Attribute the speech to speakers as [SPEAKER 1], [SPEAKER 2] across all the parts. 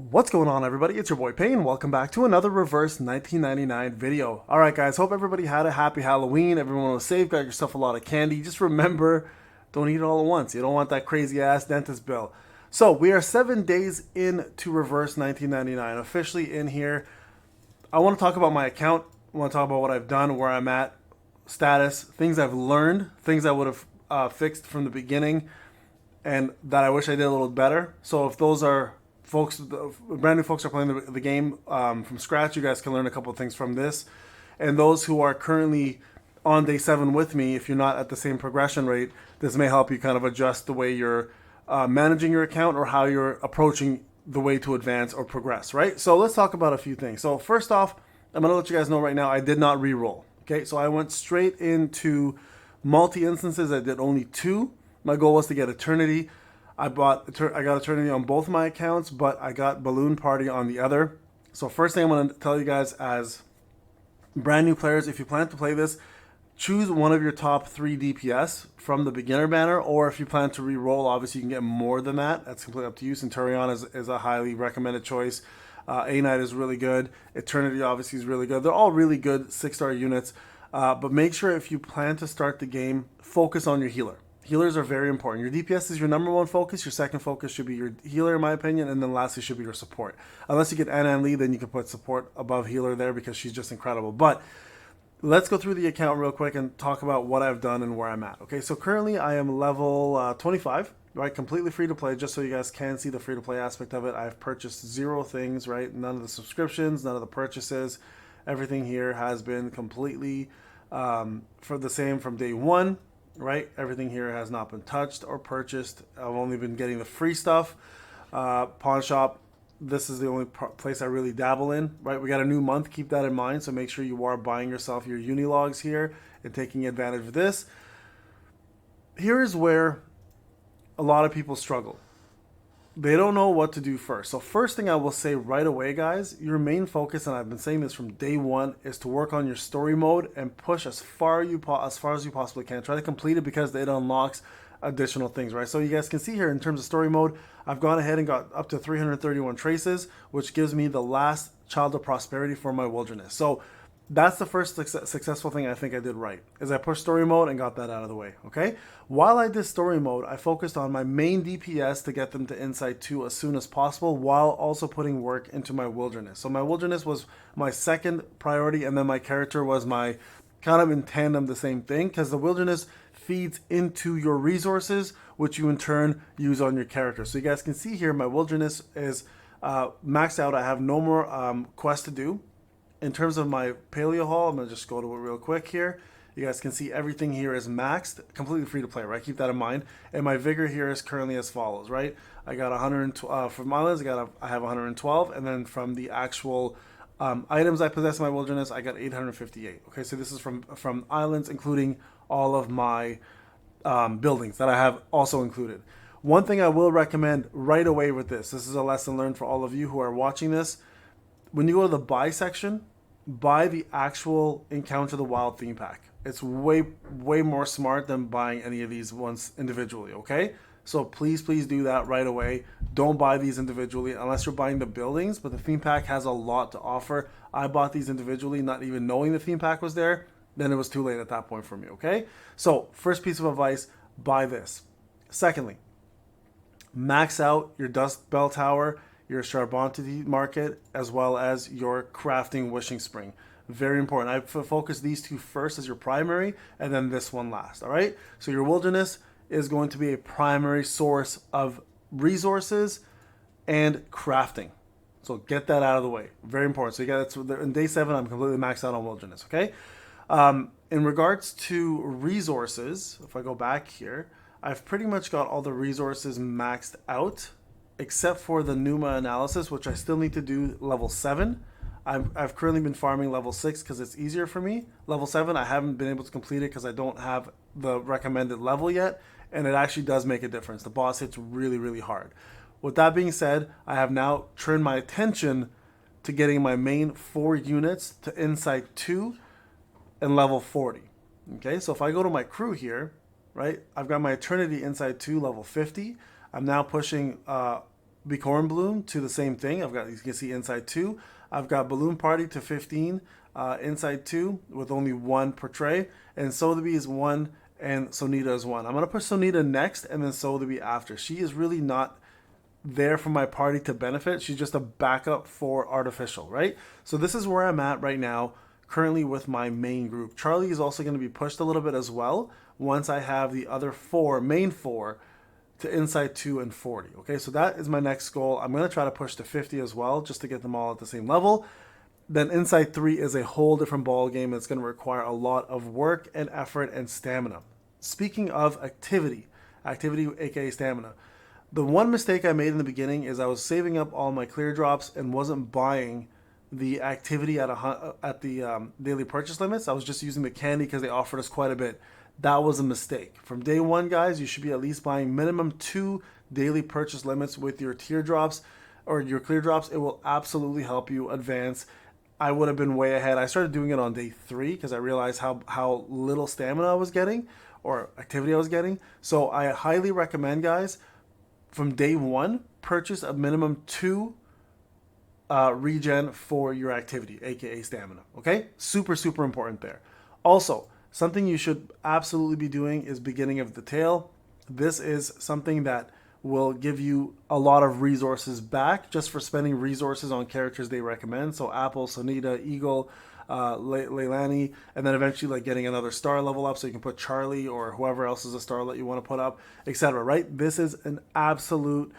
[SPEAKER 1] What's going on, everybody? It's your boy Payne. Welcome back to another reverse 1999 video. Alright guys, hope everybody had a happy Halloween. Everyone was safe, got yourself a lot of candy. Just remember, don't eat it all at once. You don't want that crazy ass dentist bill. So we are 7 days into reverse 1999, officially in here. I want to talk about my account. I want to talk about what I've done, where I'm at, status, things I've learned, things I would have fixed from the beginning, and that I wish I did a little better. So if those are folks, brand new folks are playing the game from scratch, you guys can learn a couple of things from this. And those who are currently on day 7 with me, if you're not at the same progression rate, this may help you kind of adjust the way you're managing your account or how you're approaching the way to advance or progress, right? So let's talk about a few things. So first off, I'm going to let you guys know right now, I did not re-roll. Okay, so I went straight into multi-instances. I did only 2. My goal was to get Eternity. I got Eternity on both my accounts, but I got Balloon Party on the other. So first thing I'm going to tell you guys, as brand new players, if you plan to play this, choose one of your top 3 DPS from the beginner banner, or if you plan to re-roll, obviously you can get more than that. That's completely up to you. Centurion is a highly recommended choice. A-Knight is really good. Eternity obviously is really good. They're all really good 6-star units, but make sure if you plan to start the game, focus on your healer. Healers are very important. Your DPS is your number 1 focus. Your second focus should be your healer, in my opinion, and then lastly should be your support. Unless you get Anna and Lee, then you can put support above healer there because she's just incredible. But let's go through the account real quick and talk about what I've done and where I'm at. Okay, so currently I am level 25, right? Completely free to play, just so you guys can see the free to play aspect of it. I've purchased 0 things, right? None of the subscriptions, none of the purchases. Everything here has been completely for the same from day 1. Right, everything here has not been touched or purchased. I've only been getting the free stuff. Pawn shop, this is the only place I really dabble in. Right, we got a new month, keep that in mind. So make sure you are buying yourself your Unilogs here and taking advantage of this. Here is where a lot of people struggle. They don't know what to do first. So first thing I will say right away, guys, your main focus, and I've been saying this from day 1, is to work on your story mode and push as far as you possibly can. Try to complete it because it unlocks additional things, right? So you guys can see here in terms of story mode, I've gone ahead and got up to 331 traces, which gives me the last Child of Prosperity for my wilderness. So that's the first successful thing I think I did right, is I pushed story mode and got that out of the way, okay? While I did story mode, I focused on my main DPS to get them to Insight 2 as soon as possible, while also putting work into my wilderness. So my wilderness was my second priority, and then my character was my kind of in tandem the same thing, because the wilderness feeds into your resources, which you in turn use on your character. So you guys can see here, my wilderness is maxed out. I have no more quests to do. In terms of my paleo haul, I'm going to just go to it real quick here. You guys can see everything here is maxed, completely free to play, right? Keep that in mind. And my vigor here is currently as follows, right? I got 112 from islands. I have 112, and then from the actual items I possess in my wilderness, I got 858. Okay, so this is from islands, including all of my buildings that I have also included. One thing I will recommend right away with this is a lesson learned for all of you who are watching this. When you go to the buy section, buy the actual Encounter the Wild theme pack. It's way more smart than buying any of these ones individually, okay? So please do that right away. Don't buy these individually unless you're buying the buildings, but the theme pack has a lot to offer. I bought these individually, not even knowing the theme pack was there. Then it was too late at that point for me, okay? So first piece of advice, buy this. Secondly, max out your Dust Bell Tower, your Charbonneté market, as well as your crafting wishing spring. Very important. I focus these 2 first as your primary, and then this one last, all right? So your wilderness is going to be a primary source of resources and crafting. So get that out of the way. Very important. So you got in day 7, I'm completely maxed out on wilderness, okay? In regards to resources, if I go back here, I've pretty much got all the resources maxed out, except for the Numa analysis, which I still need to do level 7. I've currently been farming level 6 because it's easier for me. Level 7, I haven't been able to complete it because I don't have the recommended level yet, and it actually does make a difference. The boss hits really hard. With that being said, I have now turned my attention to getting my main 4 units to Insight 2 and level 40. Okay, so if I go to my crew here, right, I've got my Eternity Insight 2 level 50. I'm now pushing Bicorn Bloom to the same thing. I've got, you can see inside 2. I've got Balloon Party to 15 inside 2 with only 1 per tray. And Sotheby is 1 and Sonita is 1. I'm going to put Sonita next and then Sotheby after. She is really not there for my party to benefit. She's just a backup for Artificial, right? So this is where I'm at right now, currently with my main group. Charlie is also going to be pushed a little bit as well once I have the other 4, main 4, to inside 2 and 40. Okay, so that is my next goal. I'm going to try to push to 50 as well, just to get them all at the same level. Then inside 3 is a whole different ball game. It's going to require a lot of work and effort and stamina. Speaking of activity aka stamina, the one mistake I made in the beginning is I was saving up all my clear drops and wasn't buying the activity at the daily purchase limits. I was just using the candy because they offered us quite a bit. That was a mistake. From day one, guys, you should be at least buying minimum 2 daily purchase limits with your teardrops or your clear drops. It will absolutely help you advance. I would have been way ahead. I started doing it on day 3 because I realized how little stamina I was getting or activity I was getting. So I highly recommend, guys, from day 1, purchase a minimum 2 regen for your activity, aka stamina. Okay, super important there. Also, something you should absolutely be doing is beginning of the tail. This is something that will give you a lot of resources back just for spending resources on characters they recommend. So Apple, Sonita, Eagle, Leilani, and then eventually like getting another star level up so you can put Charlie or whoever else is a star that you want to put up, etc. Right? This is an absolute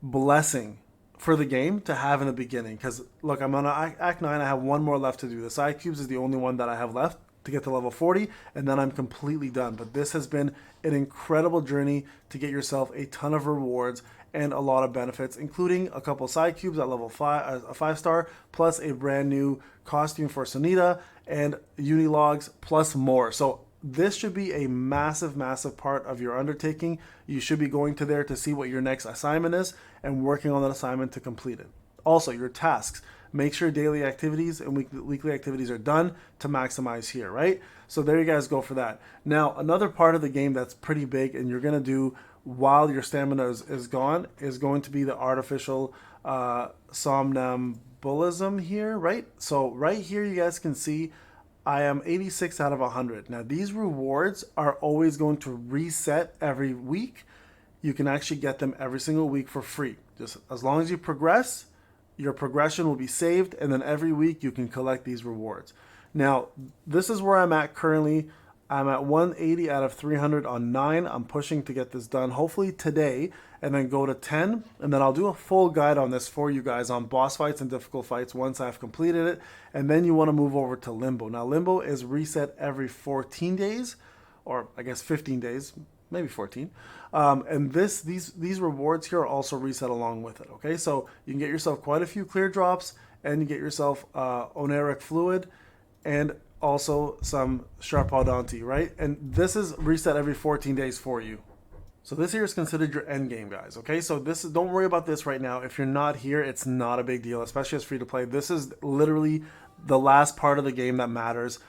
[SPEAKER 1] blessing for the game to have in the beginning. Because look, I'm on Act 9. I have 1 more left to do. The side cubes is the only one that I have left to get to level 40, and then I'm completely done. But this has been an incredible journey to get yourself a ton of rewards and a lot of benefits, including a couple side cubes at level 5, a 5-star, plus a brand new costume for Sonita and Unilogs, plus more. So this should be a massive part of your undertaking. You should be going to there to see what your next assignment is and working on that assignment to complete it. Also, your tasks. Make sure daily activities and weekly activities are done to maximize here, right? So there you guys go for that. Now, another part of the game that's pretty big and you're going to do while your stamina is gone is going to be the artificial somnambulism here, right? So right here you guys can see I am 86 out of 100. Now, these rewards are always going to reset every week. You can actually get them every single week for free. Just as long as you progress, your progression will be saved, and then every week you can collect these rewards. Now, this is where I'm at currently. I'm at 180 out of 300 on 9. I'm pushing to get this done hopefully today and then go to 10. And then I'll do a full guide on this for you guys on boss fights and difficult fights once I've completed it. And then you want to move over to Limbo. Now, Limbo is reset every 14 days, or I guess 15 days, maybe 14. And these rewards here are also reset along with it. Okay, so you can get yourself quite a few clear drops, and you get yourself oneric fluid, and also some Sharpodonti, right? And this is reset every 14 days for you. So this here is considered your end game, guys. Okay, so don't worry about this right now. If you're not here, it's not a big deal, especially as free to play. This is literally the last part of the game that matters.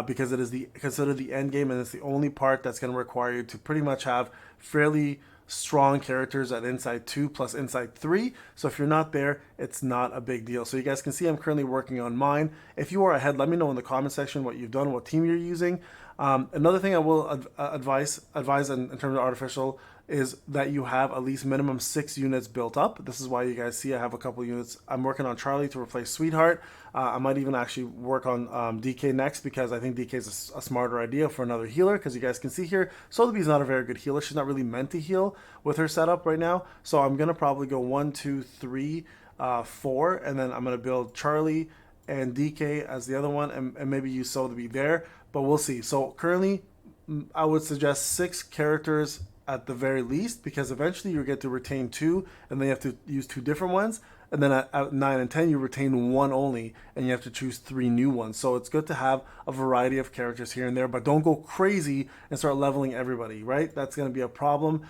[SPEAKER 1] Because it is considered the end game, and it's the only part that's going to require you to pretty much have fairly strong characters at inside 2 plus inside 3. So if you're not there, it's not a big deal. So you guys can see I'm currently working on mine. If you are ahead, let me know in the comment section what you've done, what team you're using. Another thing I will advise in terms of artificial is that you have at least minimum 6 units built up. This is why you guys see I have a couple units. I'm working on Charlie to replace Sweetheart. I might even actually work on DK next, because I think DK is a smarter idea for another healer, because you guys can see here, Sotheby is not a very good healer. She's not really meant to heal with her setup right now. So I'm going to probably go 1, 2, 3, 4, and then I'm going to build Charlie and DK as the other one, and maybe use Sotheby there, but we'll see. So currently, I would suggest 6 characters at the very least, because eventually you get to retain 2, and then you have to use 2 different ones. And then at 9 and 10, you retain 1 only, and you have to choose 3 new ones. So it's good to have a variety of characters here and there, but don't go crazy and start leveling everybody, right? That's going to be a problem.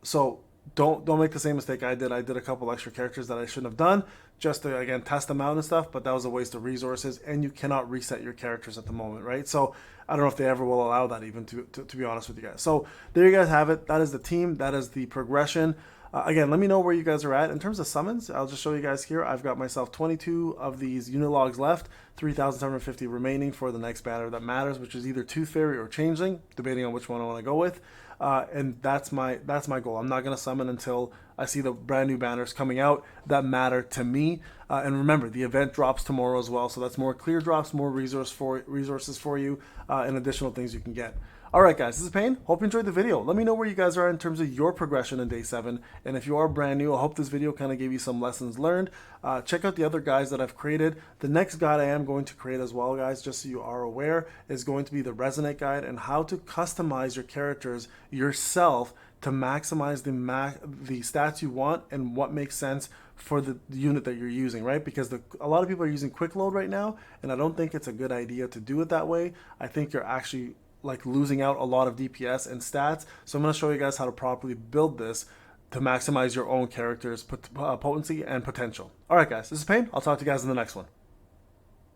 [SPEAKER 1] So don't make the same mistake I did. I did a couple extra characters that I shouldn't have done, just to, again, test them out and stuff, but that was a waste of resources, and you cannot reset your characters at the moment, right? So I don't know if they ever will allow that, even, to be honest with you guys. So there you guys have it. That is the team. That is the progression. Again, let me know where you guys are at. In terms of summons, I'll just show you guys here. I've got myself 22 of these unit logs left, 3,750 remaining for the next banner that matters, which is either Tooth Fairy or Changeling, debating on which one I want to go with. And that's my goal. I'm not going to summon until I see the brand new banners coming out that matter to me. And remember, the event drops tomorrow as well, so that's more clear drops, more resources for you, and additional things you can get. Alright guys, this is Payne. Hope you enjoyed the video. Let me know where you guys are in terms of your progression in day 7. And if you are brand new, I hope this video kind of gave you some lessons learned. Check out the other guides that I've created. The next guide I am going to create as well, guys, just so you are aware, is going to be the Resonate guide and how to customize your characters yourself to maximize the stats you want and what makes sense for the unit that you're using, right? Because a lot of people are using quick load right now, and I don't think it's a good idea to do it that way. I think you're actually like losing out a lot of DPS and stats. So I'm going to show you guys how to properly build this to maximize your own character's potency and potential. All right, guys, this is Payne. I'll talk to you guys in the next one.